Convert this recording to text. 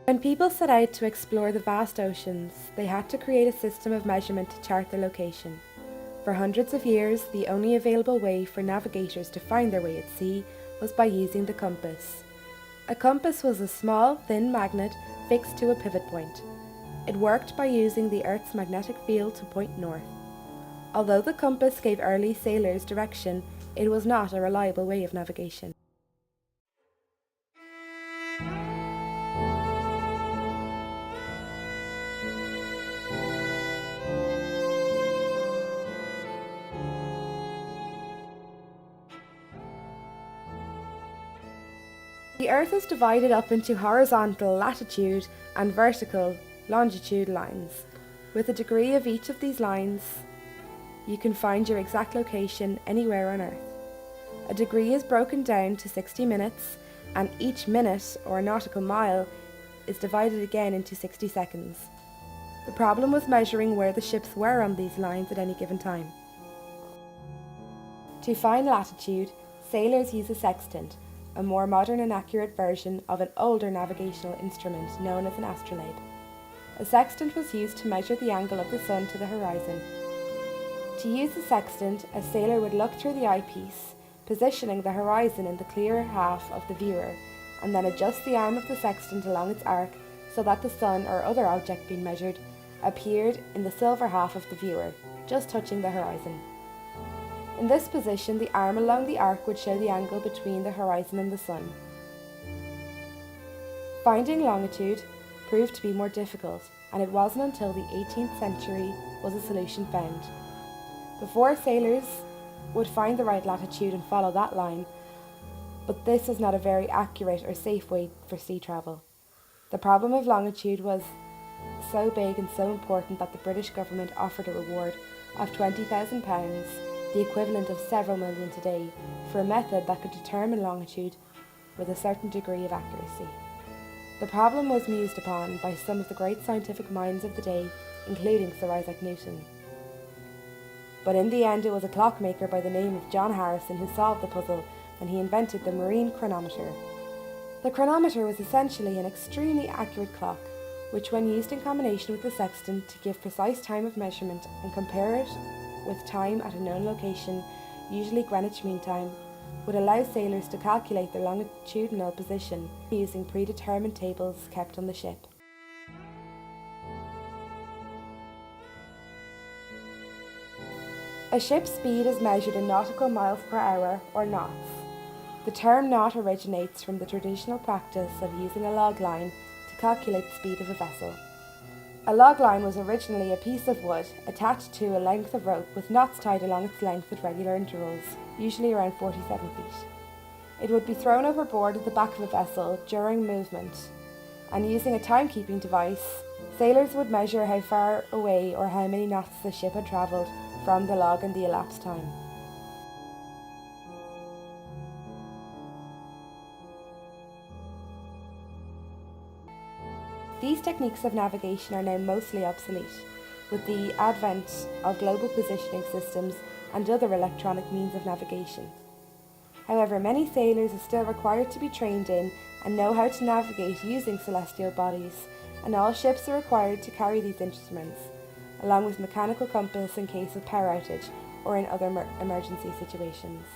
When people set out to explore the vast oceans, they had to create a system of measurement to chart their location. For hundreds of years, the only available way for navigators to find their way at sea was by using the compass. A compass was a small, thin magnet fixed to a pivot point. It worked by using the Earth's magnetic field to point north. Although the compass gave early sailors direction, it was not a reliable way of navigation. The Earth is divided up into horizontal latitude and vertical longitude lines. With a degree of each of these lines, you can find your exact location anywhere on Earth. A degree is broken down to 60 minutes, and each minute, or nautical mile, is divided again into 60 seconds. The problem was measuring where the ships were on these lines at any given time. To find latitude, sailors use a sextant, a more modern and accurate version of an older navigational instrument known as an astrolabe. A sextant was used to measure the angle of the sun to the horizon. To use the sextant, a sailor would look through the eyepiece, positioning the horizon in the clearer half of the viewer, and then adjust the arm of the sextant along its arc so that the sun or other object being measured appeared in the silver half of the viewer, just touching the horizon. In this position, the arm along the arc would show the angle between the horizon and the sun. Finding longitude proved to be more difficult, and it wasn't until the 18th century was a solution found. Before, sailors would find the right latitude and follow that line, but this is not a very accurate or safe way for sea travel. The problem of longitude was so big and so important that the British government offered a reward of £20,000, the equivalent of several million today, for a method that could determine longitude with a certain degree of accuracy. The problem was mused upon by some of the great scientific minds of the day, including Sir Isaac Newton. But in the end, it was a clockmaker by the name of John Harrison who solved the puzzle when he invented the marine chronometer. The chronometer was essentially an extremely accurate clock, which, when used in combination with the sextant to give precise time of measurement and compare it with time at a known location, usually Greenwich Mean Time, would allow sailors to calculate their longitudinal position using predetermined tables kept on the ship. A ship's speed is measured in nautical miles per hour, or knots. The term knot originates from the traditional practice of using a log line to calculate the speed of a vessel. A log line was originally a piece of wood attached to a length of rope with knots tied along its length at regular intervals, usually around 47 feet. It would be thrown overboard at the back of a vessel during movement, and using a timekeeping device, sailors would measure how far away or how many knots the ship had travelled from the log in the elapsed time. These techniques of navigation are now mostly obsolete, with the advent of global positioning systems and other electronic means of navigation. However, many sailors are still required to be trained in and know how to navigate using celestial bodies, and all ships are required to carry these instruments, along with mechanical compass in case of power outage or in other emergency situations.